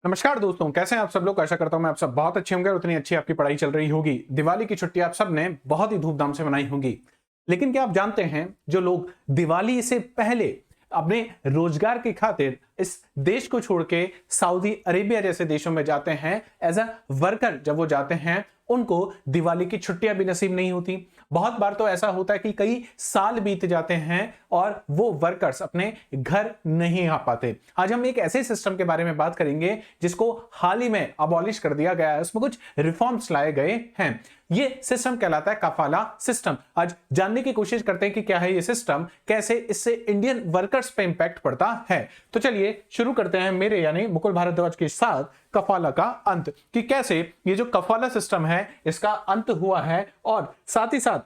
नमस्कार दोस्तों, कैसे हैं आप सब लोग। आशा करता हूं मैं आप सब बहुत अच्छे होंगे और उतनी अच्छी आपकी पढ़ाई चल रही होगी। दिवाली की छुट्टी आप सब ने बहुत ही धूमधाम से मनाई होगी। लेकिन क्या आप जानते हैं, जो लोग दिवाली से पहले अपने रोजगार की खातिर इस देश को छोड़ के सऊदी अरेबिया जैसे देशों में जाते हैं एज अ वर्कर, जब वो जाते हैं उनको दिवाली की छुट्टियां भी नसीब नहीं होती। बहुत बार तो ऐसा होता है कि कई साल बीत जाते हैं और वो वर्कर्स अपने घर नहीं आ पाते। आज हम एक ऐसे सिस्टम के बारे में बात करेंगे जिसको हाल ही में अबॉलिश कर दिया गया है, उसमें कुछ रिफॉर्म्स लाए गए हैं। ये सिस्टम कहलाता है कफाला सिस्टम। आज जानने की कोशिश करते हैं कि क्या है ये सिस्टम, कैसे इससे इंडियन वर्कर्स पे इंपैक्ट पड़ता है। तो चलिए शुरू करते हैं मेरे यानी मुकुल भारद्वाज के साथ कफाला का अंत, कि कैसे ये जो कफाला सिस्टम है इसका अंत हुआ है और साथ ही साथ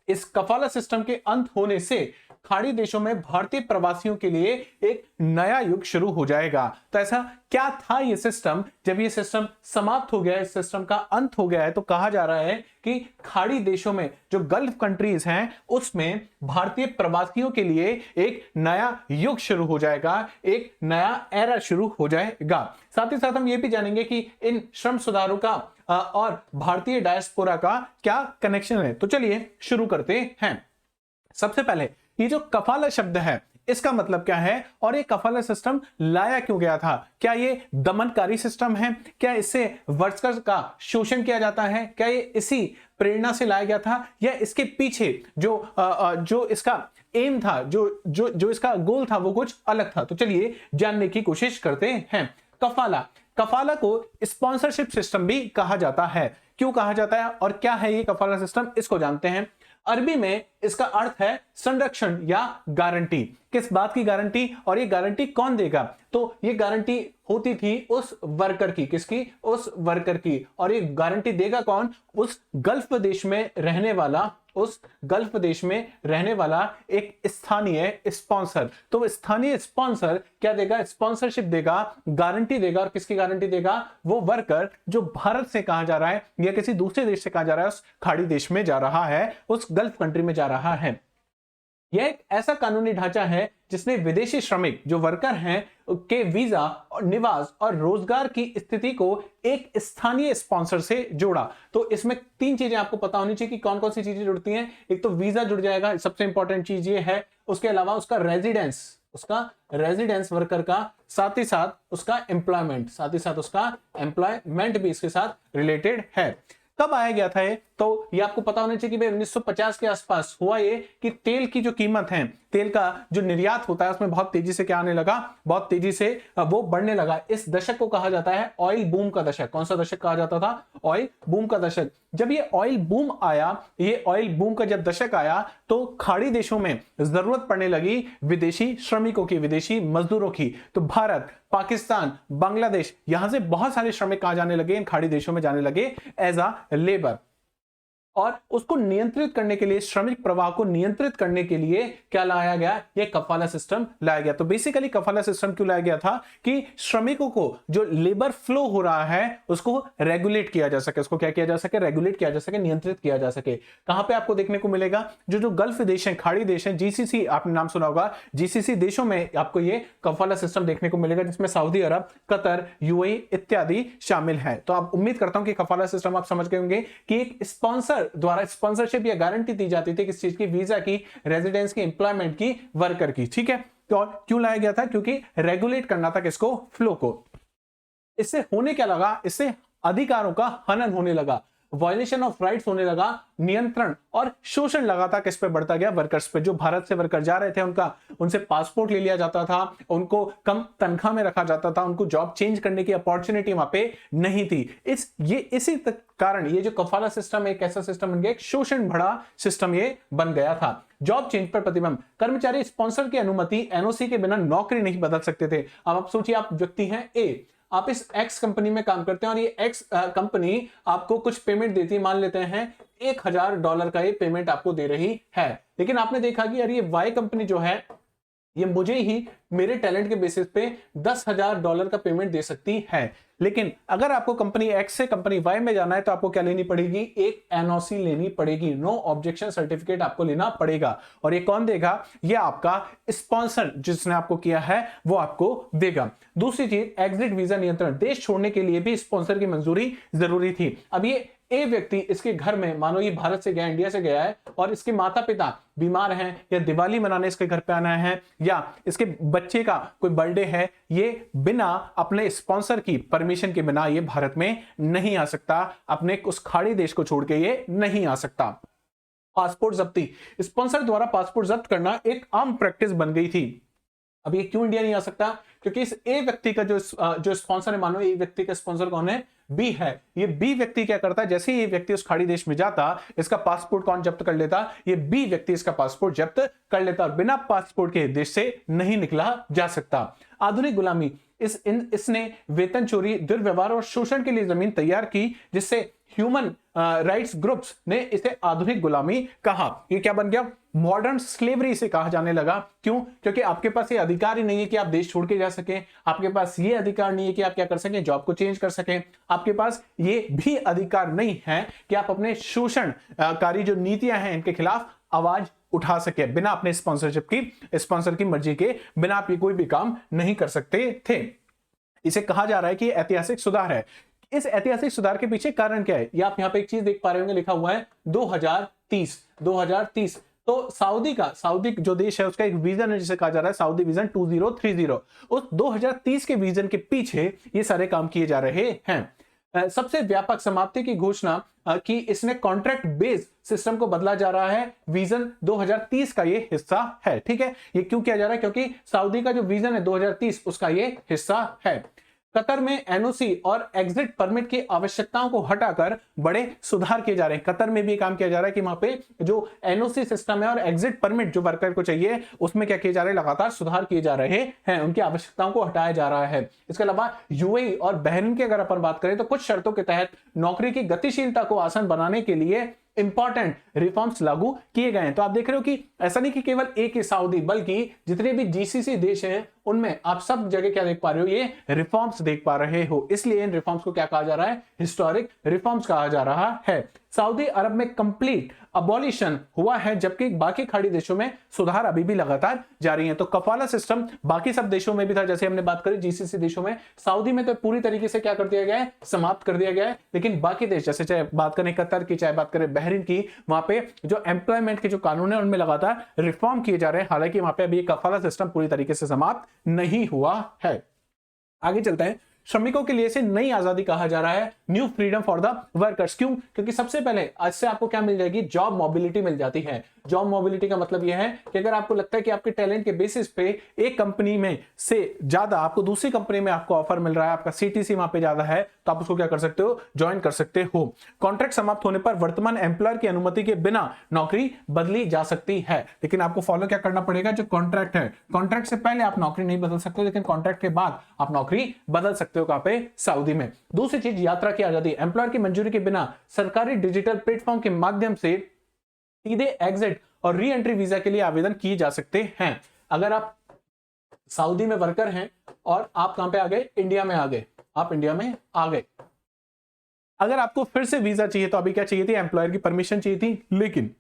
इस कफाला सिस्टम के अंत होने से खाड़ी देशों में भारतीय प्रवासियों के लिए एक नया युग शुरू हो जाएगा। तो ऐसा क्या था ये सिस्टम, जब ये सिस्टम समाप्त हो गया, इस सिस्टम का अंत हो गया है, तो कहा जा रहा है कि खाड़ी देशों में जो गल्फ कंट्रीज हैं उसमें भारतीय प्रवासियों के लिए एक नया युग शुरू हो जाएगा, एक नया एरा शुरू हो जाएगा। साथ ही साथ हम ये भी जानेंगे कि इन श्रम सुधारों का और भारतीय डायस्पोरा का क्या कनेक्शन है। तो चलिए शुरू करते हैं। सबसे पहले ये जो कफाला शब्द है इसका मतलब क्या है और ये कफाला सिस्टम लाया क्यों गया था। क्या ये दमनकारी सिस्टम है? क्या इससे वर्कर्स का शोषण किया जाता है? क्या ये इसी प्रेरणा से लाया गया था या इसके पीछे जो इसका एम था, जो इसका गोल था वो कुछ अलग था? तो चलिए जानने की कोशिश करते हैं। कफाला को स्पॉन्सरशिप सिस्टम भी कहा जाता है। क्यों कहा जाता है और क्या है ये कफाला सिस्टम, इसको जानते हैं। अरबी में इसका अर्थ है संरक्षण या गारंटी। किस बात की गारंटी और ये गारंटी कौन देगा? तो ये गारंटी होती थी उस वर्कर की, किसकी? उस वर्कर की। और ये गारंटी देगा कौन? उस गल्फ देश में रहने वाला एक स्थानीय स्पॉन्सर। तो स्थानीय स्पॉन्सर क्या देगा? स्पॉन्सरशिप देगा, गारंटी देगा। और किसकी गारंटी देगा? वो वर्कर जो भारत से कहा जा रहा है या किसी दूसरे देश से कहा जा रहा है, उस खाड़ी देश में जा रहा है, उस गल्फ कंट्री में जा रहा है। यह एक ऐसा कानूनी ढांचा है जिसने विदेशी श्रमिक जो वर्कर हैं के वीजा और निवास और रोजगार की स्थिति को एक स्थानीय स्पॉन्सर से जोड़ा। तो इसमें तीन चीजें आपको पता होनी चाहिए कि कौन कौन सी चीजें जुड़ती हैं। एक तो वीजा जुड़ जाएगा, सबसे इंपॉर्टेंट चीज ये है। उसके अलावा उसका रेजिडेंस वर्कर का, साथ ही साथ उसका एम्प्लॉयमेंट भी इसके साथ रिलेटेड है। कब आया गया था ये? तो ये आपको पता होना चाहिए कि 1950 के आसपास हुआ ये, कि तेल की जो कीमत है, तेल का जो निर्यात होता है उसमें बहुत तेजी से क्या आने लगा, बहुत तेजी से वो बढ़ने लगा। इस दशक को कहा जाता है ऑयल बूम का दशक। कौन सा दशक कहा जाता था? ऑयल बूम का दशक। जब ये ऑयल बूम का जब दशक आया तो खाड़ी देशों में जरूरत पड़ने लगी विदेशी श्रमिकों की, विदेशी मजदूरों की। तो भारत, पाकिस्तान, बांग्लादेश, यहां से बहुत सारे श्रमिक कहां जाने लगे? इन खाड़ी देशों में जाने लगे एज अ लेबर। और उसको नियंत्रित करने के लिए, श्रमिक प्रवाह को नियंत्रित करने के लिए क्या लाया गया? ये कफाला सिस्टम लाया गया। तो बेसिकली कफाला सिस्टम क्यों लाया गया था? कि श्रमिकों को जो लेबर फ्लो हो रहा है उसको रेगुलेट किया जा सके। उसको क्या किया जा सके? रेगुलेट किया जा सके, नियंत्रित किया जा सके। कहां पे आपको देखने को मिलेगा? जो गल्फ देश हैं, खाड़ी देश हैं, जीसीसी, आपने नाम सुना होगा, जीसीसी देशों में आपको ये कफाला सिस्टम देखने को मिलेगा, जिसमें सऊदी अरब, कतर, यूएई इत्यादि शामिल है। तो आप उम्मीद करता हूं कि कफाला सिस्टम आप समझ गए होंगे कि एक स्पॉन्सर द्वारा स्पॉन्सरशिप या गारंटी दी जाती थी, किस चीज की? वीजा की, रेजिडेंस की, एम्प्लॉयमेंट की, वर्कर की। ठीक है, तो क्यों लाया गया था? क्योंकि रेगुलेट करना था किसको? फ्लो को। इससे होने क्या लगा? इससे अधिकारों का हनन होने लगा, वायलेशन ऑफ राइट्स होने लगा, नियंत्रण और शोषण लगातार किस पे बढ़ता गया? वर्कर्स पे। जो भारत से वर्कर जा रहे थे उनसे पासपोर्ट ले लिया जाता था, उनको कम तनख्वाह में रखा जाता था, उनको जॉब चेंज करने की अपॉर्चुनिटी वहां पे नहीं थी। इसी कारण ये जो कफाला सिस्टम एक ऐसा सिस्टम बन गया, एक शोषण भरा सिस्टम ये बन गया था। जॉब चेंज पर प्रतिबंध। कर्मचारी स्पॉन्सर की अनुमति, एनओसी के बिना नौकरी नहीं बदल सकते थे। अब आप सोचिए, आप व्यक्ति हैं ए, आप इस एक्स कंपनी में काम करते हैं और ये एक्स कंपनी आपको कुछ पेमेंट देती है। मान लेते हैं $1000 का ये पेमेंट आपको दे रही है, लेकिन आपने देखा कि यार ये वाई कंपनी जो है ये मुझे ही मेरे टैलेंट के बेसिस पे $10,000 का पेमेंट दे सकती है। लेकिन अगर आपको कंपनी एक्स से कंपनी वाई में जाना है तो आपको क्या लेनी पड़ेगी, एक एनओसी लेनी पड़ेगी, नो ऑब्जेक्शन सर्टिफिकेट आपको लेना पड़ेगा। और ये कौन देगा, ये आपका स्पॉन्सर जिसने आपको किया है वो आपको देगा। दूसरी चीज, एग्जिट वीजा नियंत्रण, देश छोड़ने के लिए भी स्पॉन्सर की मंजूरी जरूरी थी। अब ये ए व्यक्ति इसके घर में, मानो ये भारत से गया, इंडिया से गया है और इसके माता पिता बीमार हैं या दिवाली मनाने इसके घर पे आना है या इसके बच्चे का कोई बर्थडे है, ये बिना अपने स्पॉन्सर की परमिशन के बिना ये भारत में नहीं आ सकता, अपने उस खाड़ी देश को छोड़ के ये नहीं आ सकता। पासपोर्ट जब्ती, स्पॉन्सर द्वारा पासपोर्ट जब्त करना एक आम प्रैक्टिस बन गई थी। अब ये क्यों इंडिया नहीं आ सकता, क्योंकि इस ए व्यक्ति का जो स्पॉन्सर है, मानो ए व्यक्ति का स्पॉन्सर कौन है, बी है। ये बी व्यक्ति क्या करता है, जैसे ही ये व्यक्ति उस खाड़ी देश में जाता, इसका पासपोर्ट कौन जब्त कर लेता, ये बी व्यक्ति इसका पासपोर्ट जब्त कर लेता और बिना पासपोर्ट के देश से नहीं निकला जा सकता। आधुनिक गुलामी, इसने वेतन चोरी, दुर्व्यवहार और शोषण के लिए जमीन तैयार की, जिससे ह्यूमन राइट्स ग्रुप्स ने इसे आधुनिक गुलामी कहा। ये क्या बन गया, मॉडर्न स्लेवरी से कहा जाने लगा। क्यों, क्योंकि आपके पास ये अधिकार ही नहीं है कि आप देश छोड़ के जा सकें, आपके पास ये अधिकार नहीं है कि आप क्या कर सकें, जॉब को चेंज कर सकें, आपके पास ये भी अधिकार नहीं है कि आप अपने शोषणकारी जो नीतियां हैं इनके खिलाफ आवाज उठा सके। बिना अपने स्पॉन्सरशिप की, स्पॉन्सर की मर्जी के बिना आप ये कोई भी काम नहीं कर सकते थे। इसे कहा जा रहा है कि ऐतिहासिक सुधार है। इस ऐतिहासिक सुधार के पीछे कारण क्या है, ये आप यहां पे एक चीज देख पा रहे होंगे, लिखा हुआ है 2030। तो सऊदी जो देश है उसका एक विजन है जिसे कहा जा रहा है सऊदी विजन 2030। उस 2030 के विजन के पीछे ये सारे काम किए जा रहे हैं। सबसे व्यापक समाप्ति की घोषणा कि इसने कॉन्ट्रैक्ट बेस्ड सिस्टम को बदला जा रहा है, विजन 2030 का ये हिस्सा है। ठीक है, ये क्यों किया जा रहा है, क्योंकि सऊदी का जो विजन है 2030 उसका ये हिस्सा है। कतर में एनओसी और एग्जिट परमिट की आवश्यकताओं को हटाकर बड़े सुधार किए जा रहे हैं। कतर में भी काम किया जा रहा है कि वहां पे जो एनओसी सिस्टम है और एग्जिट परमिट जो वर्कर को चाहिए उसमें क्या किए जा रहे हैं, लगातार सुधार किए जा रहे हैं, उनकी आवश्यकताओं को हटाया जा रहा है। इसके अलावा यूएई और बहरीन की अगर अपन बात करें तो कुछ शर्तों के तहत नौकरी की गतिशीलता को आसान बनाने के लिए इंपॉर्टेंट रिफॉर्म्स लागू किए गए हैं। तो आप देख रहे हो कि ऐसा नहीं कि केवल एक ही सऊदी, बल्कि जितने भी जीसीसी देश हैं उनमें आप सब जगह क्या देख पा रहे हो, ये रिफॉर्म्स देख पा रहे हो। इसलिए इन रिफॉर्म्स को क्या कहा जा रहा है, हिस्टोरिक रिफॉर्म्स कहा जा रहा है। सऊदी अरब में कंप्लीट अबॉलिशन हुआ है, जबकि बाकी खाड़ी देशों में सुधार अभी भी लगातार जारी है। तो कफाला सिस्टम बाकी सब देशों में भी था, जैसे हमने बात करी जीसीसी देशों में, सऊदी में तो पूरी तरीके से क्या कर दिया गया है, समाप्त कर दिया गया है। लेकिन बाकी देश, जैसे चाहे बात करें कतर की, चाहे बात करें बहरीन की, वहां पे जो एम्प्लॉयमेंट के जो कानून है उनमें लगातार रिफॉर्म किए जा रहे हैं। हालांकि वहां पे अभी कफाला सिस्टम पूरी तरीके से समाप्त नहीं हुआ है। आगे चलते हैं। श्रमिकों के लिए इसे नई आजादी कहा जा रहा है, new freedom for the workers. क्यों, क्योंकि सबसे पहले आज से आपको क्या मिल जाएगी, जॉब मोबिलिटी मिल जाती है। जॉब मोबिलिटी का मतलब यह है कि अगर आपको लगता है कि आपके टैलेंट के बेसिस पे एक कंपनी में से ज्यादा आपको दूसरी कंपनी में आपको ऑफर मिल रहा है, आपका सीटीसी वहां पे ज्यादा है, तो आप उसको क्या कर सकते हो, ज्वाइन कर सकते हो। कॉन्ट्रैक्ट समाप्त होने पर वर्तमान एम्प्लॉयर की अनुमति के बिना नौकरी बदली जा सकती है। लेकिन आपको फॉलो क्या करना पड़ेगा, जो कॉन्ट्रैक्ट है, कॉन्ट्रैक्ट से पहले आप नौकरी नहीं बदल सकते, लेकिन कॉन्ट्रैक्ट के बाद आप नौकरी बदल सकते हो। कहां पे, सऊदी में। दूसरी चीज, यात्रा की आजादी। एम्प्लॉयर की मंजूरी के बिना सरकारी डिजिटल प्लेटफॉर्म के माध्यम से सीधे एग्जिट और री एंट्री वीजा के लिए आवेदन किए जा सकते हैं। अगर आप सऊदी में वर्कर हैं और आप कहां पे आ गए, इंडिया में आ गए, आप इंडिया में आ गए, अगर आपको फिर से वीजा चाहिए तो अभी क्या चाहिए थी, एम्प्लॉयर की परमिशन चाहिए थी। लेकिन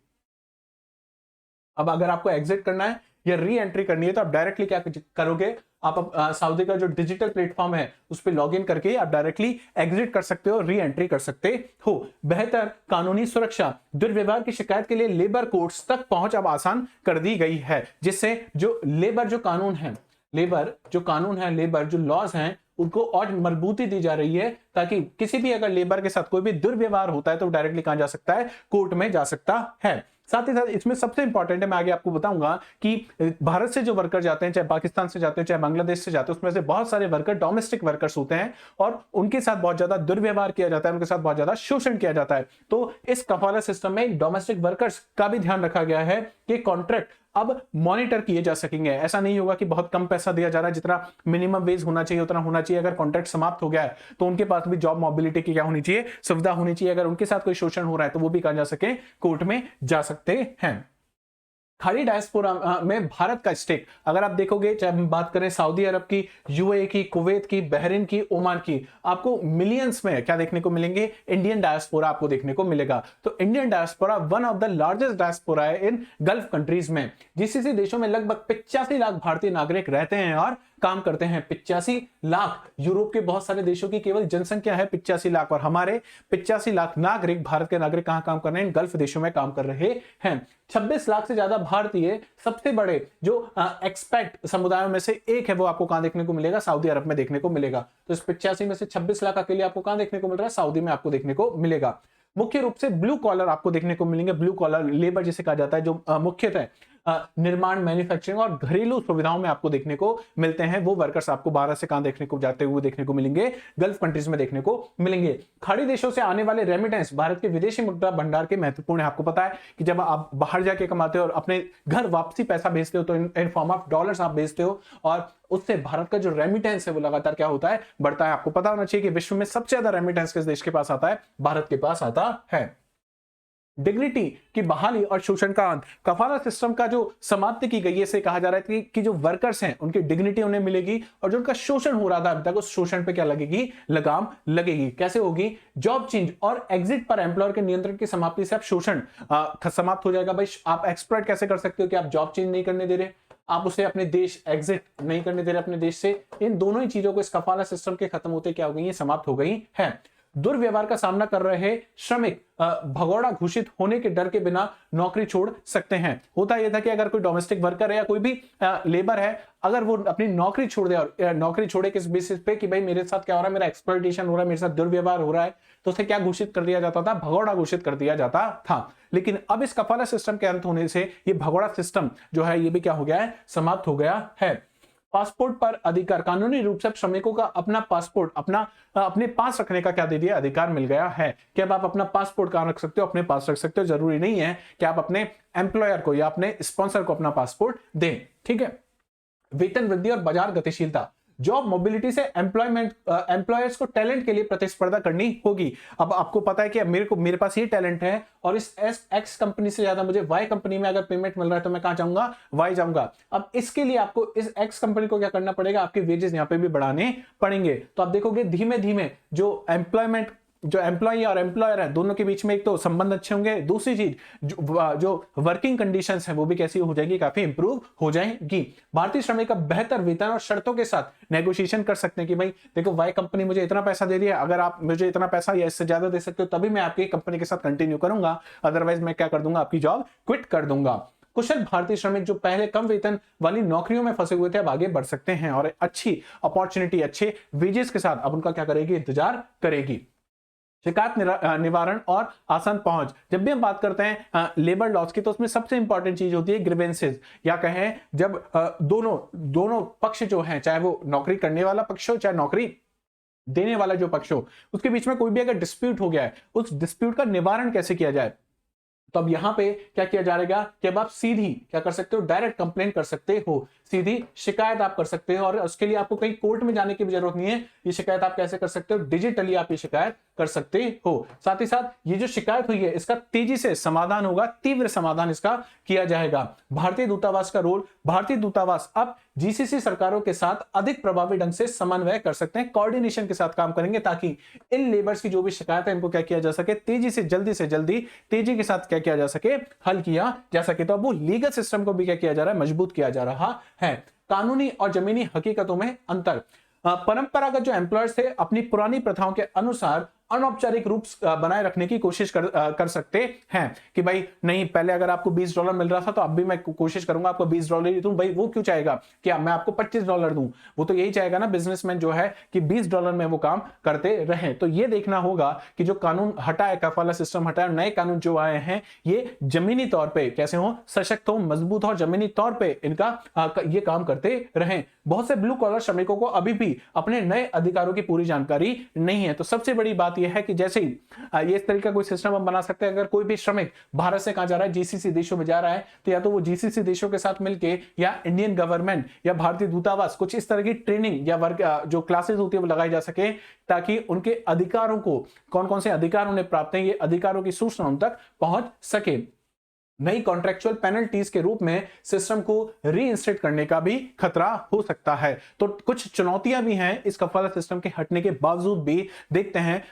अब अगर आपको एग्जिट करना है या री एंट्री करनी है तो आप डायरेक्टली क्या करोगे, आप सऊदी का जो डिजिटल प्लेटफॉर्म है उस पर लॉग इन करके आप डायरेक्टली एग्जिट कर सकते हो, री एंट्री कर सकते हो। बेहतर कानूनी सुरक्षा। दुर्व्यवहार की शिकायत के लिए लेबर कोर्ट्स तक पहुंच अब आसान कर दी गई है, जिससे जो लेबर जो कानून है, लेबर जो लॉज हैं उनको और मजबूती दी जा रही है, ताकि किसी भी अगर लेबर के साथ कोई भी दुर्व्यवहार होता है तो डायरेक्टली कहां जा सकता है, कोर्ट में जा सकता है। साथ ही साथ इसमें सबसे इंपॉर्टेंट है, मैं आगे आपको बताऊंगा कि भारत से जो वर्कर जाते हैं, चाहे पाकिस्तान से जाते हैं, चाहे बांग्लादेश से जाते हैं, उसमें से बहुत सारे वर्कर डोमेस्टिक वर्कर्स होते हैं और उनके साथ बहुत ज्यादा दुर्व्यवहार किया जाता है, उनके साथ बहुत ज्यादा शोषण किया जाता है। तो इस कफाला सिस्टम में डोमेस्टिक वर्कर्स का भी ध्यान रखा गया है कि कॉन्ट्रैक्ट अब मॉनिटर किए जा सकेंगे। ऐसा नहीं होगा कि बहुत कम पैसा दिया जा रहा है, जितना मिनिमम वेज होना चाहिए उतना होना चाहिए। अगर कॉन्ट्रैक्ट समाप्त हो गया है तो उनके पास भी जॉब मोबिलिटी की क्या होनी चाहिए, सुविधा होनी चाहिए। अगर उनके साथ कोई शोषण हो रहा है तो वो भी कहा जा सके, कोर्ट में जा सकते हैं। खाड़ी डायस्पोरा में भारत का स्टेक अगर आप देखोगे, चाहे हम बात करें सऊदी अरब की, यूएई की, कुवैत की, बहरीन की, ओमान की, आपको मिलियंस में क्या देखने को मिलेंगे, इंडियन डायस्पोरा आपको देखने को मिलेगा। तो Indian diaspora one of the largest diaspora है इन गल्फ कंट्रीज में। जीसीसी देशों में लगभग 85 लाख भारतीय नागरिक रहते हैं और काम करते हैं। 85 लाख, यूरोप के बहुत सारे देशों की केवल जनसंख्या है 85 लाख, और हमारे 85 लाख नागरिक, भारत के नागरिक कहां काम कर रहे हैं, इन गल्फ देशों में काम कर रहे हैं। 26 लाख से ज्यादा भारतीय सबसे बड़े जो एक्सपैट समुदायों में से एक है, वो आपको कहां देखने को मिलेगा, सऊदी अरब में देखने को मिलेगा। तो इस 85 में से 26 लाख अकेले आपको कहां देखने को मिल रहा है, सऊदी में आपको देखने को मिलेगा। मुख्य रूप से ब्लू कॉलर आपको देखने को मिलेंगे, ब्लू कॉलर लेबर जिसे कहा जाता है, जो मुख्यतः निर्माण, मैन्युफैक्चरिंग और घरेलू सुविधाओं में आपको देखने को मिलते हैं। वो वर्कर्स आपको भारत से कहां देखने को जाते हुए देखने को मिलेंगे, गल्फ कंट्रीज में देखने को मिलेंगे। खाड़ी देशों से आने वाले रेमिटेंस भारत के विदेशी मुद्रा भंडार के महत्वपूर्ण है। आपको पता है कि जब आप बाहर जाके कमाते हो और अपने घर वापसी पैसा भेजते हो, तो इन फॉर्म ऑफ डॉलर्स आप भेजते हो, और उससे भारत का जो रेमिटेंस है वो लगातार क्या होता है, बढ़ता है। आपको पता होना चाहिए कि विश्व में सबसे ज्यादा रेमिटेंस किस देश के पास आता है, भारत के पास आता है। डिग्निटी की बहाली और शोषण का अंत, कफाला सिस्टम का जो समाप्ति की गई है, इसे कहा जा रहा है कि जो वर्कर्स हैं उनकी डिग्निटी उन्हें मिलेगी, और जो उनका शोषण हो रहा था अभी तक, उस शोषण पे क्या लगेगी, लगाम लगेगी। कैसे होगी, जॉब चेंज और एग्जिट पर एम्प्लॉयर के नियंत्रण की समाप्ति से अब शोषण समाप्त हो जाएगा। भाई आप एक्सप्लॉइट कैसे कर सकते हो कि आप जॉब चेंज नहीं करने दे रहे, आप उसे अपने देश एग्जिट नहीं करने दे रहे अपने देश से। इन दोनों ही चीजों को इस कफाला सिस्टम के खत्म होते क्या हो गई, समाप्त हो गई है। दुर्व्यवहार का सामना कर रहे श्रमिक भगोड़ा घोषित होने के डर के बिना नौकरी छोड़ सकते हैं। होता यह था कि अगर कोई डोमेस्टिक वर्कर है या कोई भी लेबर है, अगर वो अपनी नौकरी छोड़ दे, और नौकरी छोड़े किस बेसिस पे कि भाई मेरे साथ क्या हो रहा है, मेरा एक्सप्लॉइटेशन हो रहा है, मेरे साथ दुर्व्यवहार हो रहा है, तो उसे क्या घोषित कर दिया जाता था, भगोड़ा घोषित कर दिया जाता था। लेकिन अब इस कफाला सिस्टम के अंत होने से ये भगोड़ा सिस्टम जो है ये भी क्या हो गया है, समाप्त हो गया है। पासपोर्ट पर अधिकार, कानूनी रूप से श्रमिकों का अपना पासपोर्ट अपने पास रखने का क्या दे दिया, अधिकार मिल गया है कि अब आप अपना पासपोर्ट कहां रख सकते हो, अपने पास रख सकते हो। जरूरी नहीं है कि आप अपने एम्प्लॉयर को या अपने स्पॉन्सर को अपना पासपोर्ट दें। ठीक है। वेतन वृद्धि और बाजार गतिशीलता, जॉब मोबिलिटी से एम्प्लॉयर्स को टैलेंट के लिए प्रतिस्पर्धा करनी होगी। अब आपको पता है कि मेरे पास ये टैलेंट है, और इस एक्स कंपनी से ज्यादा मुझे वाई कंपनी में अगर पेमेंट मिल रहा है, तो मैं कहां जाऊंगा, वाई जाऊंगा। अब इसके लिए आपको इस एक्स कंपनी को क्या करना पड़ेगा, आपके वेजेस यहां पे भी बढ़ाने पड़ेंगे। तो आप देखोगे धीमे धीमे जो एम्प्लॉय और एम्प्लॉयर है, दोनों के बीच में एक तो संबंध अच्छे होंगे, दूसरी चीज जो वर्किंग कंडीशंस है वो भी कैसी हो जाएगी, काफी इंप्रूव हो जाएगी। भारतीय श्रमिक का बेहतर वेतन और शर्तों के साथ नेगोशिएशन कर सकते हैं कि भाई देखो, वाई कंपनी मुझे इतना पैसा दे रही है, अगर आप मुझे इतना पैसा या इससे ज्यादा दे सकते हो तभी मैं आपकी कंपनी के साथ कंटिन्यू करूंगा, अदरवाइज मैं क्या कर दूंगा, आपकी जॉब क्विट कर दूंगा। कुशल भारतीय श्रमिक जो पहले कम वेतन वाली नौकरियों में फंसे हुए थे, अब आगे बढ़ सकते हैं और अच्छी अपॉर्चुनिटी, अच्छे वेजेस के साथ अब उनका क्या करेगी, इंतजार करेगी। शिकायत निवारण और आसान पहुंच, जब भी हम बात करते हैं लेबर लॉस की, तो उसमें सबसे इंपॉर्टेंट चीज होती है ग्रीवेंसेस, या कहें जब दोनों पक्ष जो हैं, चाहे वो नौकरी करने वाला पक्ष हो, चाहे नौकरी देने वाला जो पक्ष हो, उसके बीच में कोई भी अगर डिस्प्यूट हो गया है, उस डिस्प्यूट का निवारण कैसे किया जाए। तो अब यहां पे क्या किया जाएगा कि अब आप सीधी क्या कर सकते हो, डायरेक्ट कंप्लेंट कर सकते हो, सीधी शिकायत आप कर सकते हो, और उसके लिए आपको कहीं कोर्ट में जाने की भी जरूरत नहीं है। ये शिकायत आप कैसे कर सकते हो, डिजिटली आप ये शिकायत कर सकते हो। साथ ही साथ ये जो शिकायत हुई है, इसका तेजी से समाधान होगा, तीव्र समाधान इसका किया जाएगा। भारतीय दूतावास का रोल, भारतीय दूतावास अब जीसीसी सरकारों के साथ अधिक प्रभावी ढंग से समन्वय कर सकते हैं, कोऑर्डिनेशन के साथ काम करेंगे, ताकि इन लेबर्स की जो भी शिकायत है इनको क्या किया जा सके, तेजी से जल्दी तेजी के साथ क्या किया जा सके, हल किया जा सके। तो अब वो लीगल सिस्टम को भी क्या किया जा रहा है, मजबूत किया जा रहा है। कानूनी और जमीनी हकीकतों में अंतर, परंपरागत जो एम्प्लॉयर्स थे अपनी पुरानी प्रथाओं के अनुसार अनौपचारिक रूप बनाए रखने की कोशिश कर सकते हैं कि भाई नहीं, पहले अगर आपको $20 मिल रहा था तो अब भी मैं कोशिश करूंगा आपको $20 ही दूं। भाई वो क्यों चाहेगा कि मैं आपको $25 दूं, वो तो यही चाहेगा ना बिजनेसमैन जो है कि $20 में वो काम करते रहे। तो ये देखना होगा कि जो कानून हटा है, कफाला सिस्टम हटा है, नए कानून जो आए हैं ये जमीनी तौर पर कैसे हो, सशक्त हो, मजबूत हो, जमीनी तौर पर इनका ये काम करते रहे। बहुत से ब्लू कॉलर श्रमिकों को अभी भी अपने नए अधिकारों की पूरी जानकारी नहीं है। तो सबसे बड़ी बात यह है कि जैसे ही ये इस तरह का कोई सिस्टम हम बना सकते हैं, अगर कोई भी श्रमिक भारत से कहां जा रहा है, जीसीसी देशों में जा रहा है, तो या तो वो जीसीसी देशों के साथ मिलके या इंडियन गवर्नमेंट या भारतीय दूतावास कुछ इस तरह की ट्रेनिंग या वर्क जो क्लासेस होती है वो लगाई जा सके, ताकि उनके अधिकारों को, कौन कौन से अधिकार उन्हें प्राप्त हैं, ये अधिकारों की सूचना उन तक पहुंच सके। नई कॉन्ट्रेक्चुअल पेनल्टीज के रूप में सिस्टम को रीइंस्टेट करने का भी खतरा हो सकता है। तो कुछ चुनौतियां भी हैं इस कफाला सिस्टम के हटने के बावजूद भी। देखते हैं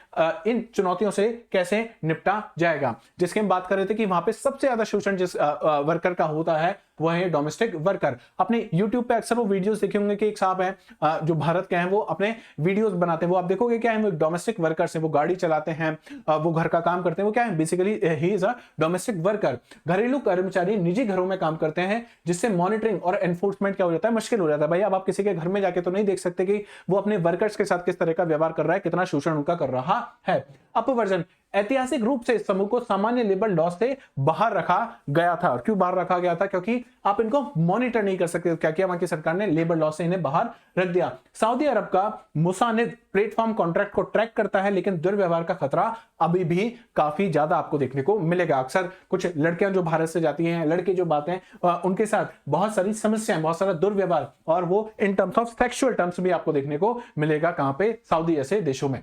इन चुनौतियों से कैसे निपटा जाएगा। जिसकी हम बात कर रहे थे कि वहां पे सबसे ज्यादा शोषण जिस वर्कर का होता है वो है डोमेस्टिक वर्कर। अपने YouTube पे अक्सर वो वीडियोस देखे होंगे कि एक साहब हैं जो भारत के हैं, वो अपने वीडियोस बनाते हैं। वो आप देखोगे क्या है, वो डोमेस्टिक वर्कर्स हैं, वो गाड़ी चलाते हैं, वो घर का काम करते हैं। वो क्या है, basically he is a domestic worker. घरेलू कर्मचारी निजी घरों में काम करते हैं, जिससे मॉनिटरिंग और एनफोर्समेंट क्या हो जाता है, मुश्किल हो जाता है। भाई अब आप किसी के घर में जाके तो नहीं देख सकते कि वो अपने वर्कर्स के साथ किस तरह का व्यवहार कर रहा है, कितना शोषण उनका कर रहा है। अपवर्जन, ऐतिहासिक रूप से इस समूह को सामान्य लेबर लॉ से बाहर रखा गया था। और क्यों बाहर रखा गया था? क्योंकि आप इनको मॉनिटर नहीं कर सकते। क्या किया वहां की सरकार ने, लेबर लॉ से इन्हें बाहर रख दिया। सऊदी अरब का मुसानिद प्लेटफॉर्म कॉन्ट्रैक्ट को ट्रैक करता है, लेकिन दुर्व्यवहार का खतरा अभी भी काफी ज्यादा आपको देखने को मिलेगा। अक्सर कुछ लड़कियां जो भारत से जाती हैं, लड़के जो बातें उनके साथ बहुत सारी समस्याएं, बहुत सारा दुर्व्यवहार, और वो in terms of sexual terms भी आपको देखने को मिलेगा। कहां पे? सऊदी ऐसे देशों में।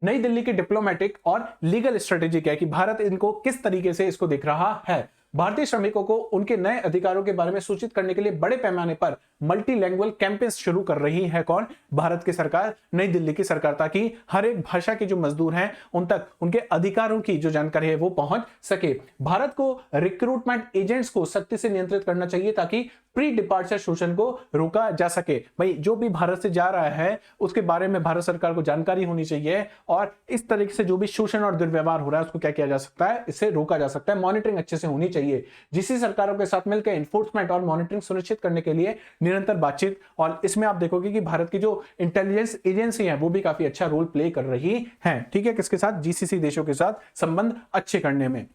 नई दिल्ली की डिप्लोमेटिक और लीगल स्ट्रेटेजी क्या है कि भारत इनको किस तरीके से इसको देख रहा है। भारतीय श्रमिकों को उनके नए अधिकारों के बारे में सूचित करने के लिए बड़े पैमाने पर मल्टीलैंग्वेज कैंपेन्स शुरू कर रही है। कौन? भारत की सरकार, नई दिल्ली की सरकार, ताकि हर एक भाषा के जो मजदूर हैं उन तक उनके अधिकारों की जो जानकारी है वो पहुंच सके। भारत को रिक्रूटमेंट एजेंट्स को सख्ती से नियंत्रित करना चाहिए ताकि प्री डिपार्चर शोषण को रोका जा सके। भाई जो भी भारत से जा रहा है उसके बारे में भारत सरकार को जानकारी होनी चाहिए, और इस तरीके से जो भी शोषण और दुर्व्यवहार हो रहा है उसको क्या किया जा सकता है, इससे रोका जा सकता है। मॉनिटरिंग अच्छे से होनी चाहिए। जिसी सरकारों के साथ मिलकर एनफोर्समेंट और मॉनिटरिंग सुनिश्चित करने के लिए निरंतर बातचीत, और इसमें आप देखोगे कि भारत की जो इंटेलिजेंस एजेंसी है वो भी काफी अच्छा रोल प्ले कर रही है। ठीक है, किसके साथ? जीसीसी देशों के साथ संबंध अच्छे करने में।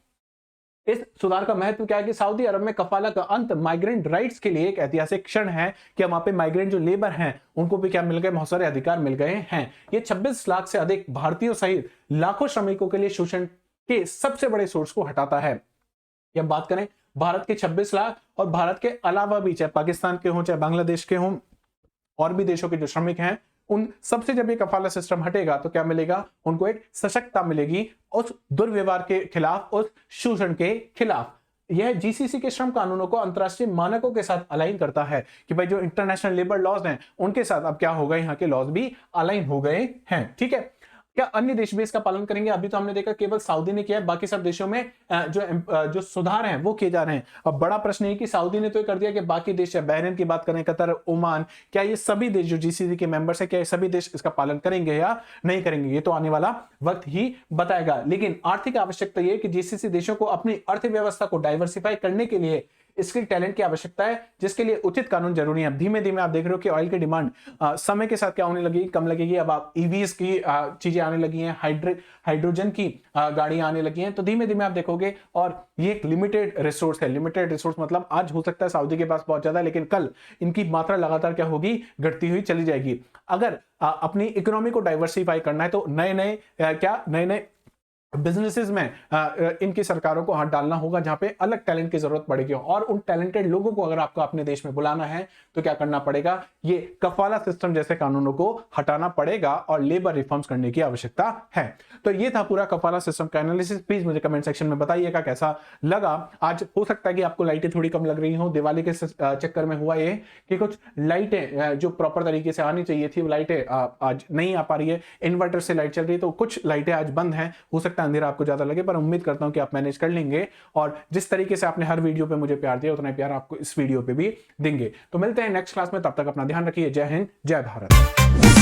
इस सुधार का महत्व क्या है कि सऊदी अरब में कफाला का अंत माइग्रेंट राइट्स के लिए एक ऐतिहासिक क्षण है कि वहां पे माइग्रेंट जो लेबर हैं उनको भी क्या मिल गए, बहुत सारे अधिकार मिल गए हैं। ये 26 लाख से अधिक भारतीयों सहित लाखों श्रमिकों के लिए शोषण के सबसे बड़े सोर्स को हटाता है। ये हम बात करें भारत के 26 लाख और भारत के अलावा भी, चाहे पाकिस्तान के हों, चाहे बांग्लादेश के हों, और भी देशों के जो श्रमिक हैं, उन सबसे जब ये कफाला सिस्टम हटेगा तो क्या मिलेगा? उनको एक सशक्तता मिलेगी उस दुर्व्यवहार के खिलाफ, उस शोषण के खिलाफ। यह जीसीसी के श्रम कानूनों को अंतरराष्ट्रीय मानकों के साथ अलाइन करता है कि भाई जो इंटरनेशनल लेबर लॉज हैं उनके साथ अब क्या होगा, यहाँ के लॉज भी अलाइन हो गए हैं। ठीक है, क्या अन्य देश भी इसका पालन करेंगे? अभी तो हमने देखा केवल सऊदी ने किया है, बाकी सब देशों में जो सुधार हैं वो किए जा रहे हैं। अब बड़ा प्रश्न है कि सऊदी ने तो कर दिया कि बाकी देश, बहरीन की बात करें, कतर, ओमान, क्या ये सभी देश जो जीसीसी के मेंबर्स है, क्या ये सभी देश इसका पालन करेंगे या नहीं करेंगे? ये तो आने वाला वक्त ही बताएगा। लेकिन आर्थिक आवश्यकता यह कि जीसीसी देशों को अपनी अर्थव्यवस्था को डाइवर्सिफाई करने के लिए स्किल टैलेंट की आवश्यकता है, जिसके लिए उचित कानून जरूरी है। धीमे धीमे आप देख रहे हो कि ऑयल की डिमांड समय के साथ क्या होने लगी, कम लगेगी। अब आप ईवीज की चीजें आने लगी हैं, हाइड्रोजन की गाड़ियां आने लगी हैं, तो धीमे धीमे आप देखोगे। और ये एक लिमिटेड रिसोर्स है। लिमिटेड रिसोर्स मतलब आज हो सकता है सऊदी के पास बहुत ज्यादा, लेकिन कल इनकी मात्रा लगातार क्या होगी, घटती हुई चली जाएगी। अगर अपनी इकोनॉमी को डाइवर्सिफाई करना है तो नए नए बिजनेसेस में इनकी सरकारों को हाथ डालना होगा, जहां पे अलग टैलेंट की जरूरत पड़ेगी। और उन टैलेंटेड लोगों को अगर आपको अपने देश में बुलाना है तो क्या करना पड़ेगा, ये कफाला सिस्टम जैसे कानूनों को हटाना पड़ेगा और लेबर रिफॉर्म्स करने की आवश्यकता है। तो ये था पूरा कफाला सिस्टम का एनालिसिस। प्लीज मुझे कमेंट सेक्शन में बताइएगा कैसा लगा। आज हो सकता है कि आपको लाइटें थोड़ी कम लग रही हो, दिवाली के चक्कर में हुआ ये कि कुछ लाइटें जो प्रॉपर तरीके से आनी चाहिए थी वो लाइटें आज नहीं आ पा रही है। इन्वर्टर से लाइट चल रही है तो कुछ लाइटें आज बंद हैं। हो सकता है अंधेरा आपको ज्यादा लगे, पर उम्मीद करता हूं कि आप मैनेज कर लेंगे। और जिस तरीके से आपने हर वीडियो पे मुझे प्यार दिया उतना ही प्यार आपको इस वीडियो पे भी देंगे। तो मिलते हैं नेक्स्ट क्लास में, तब तक अपना ध्यान रखिए। जय हिंद, जय भारत।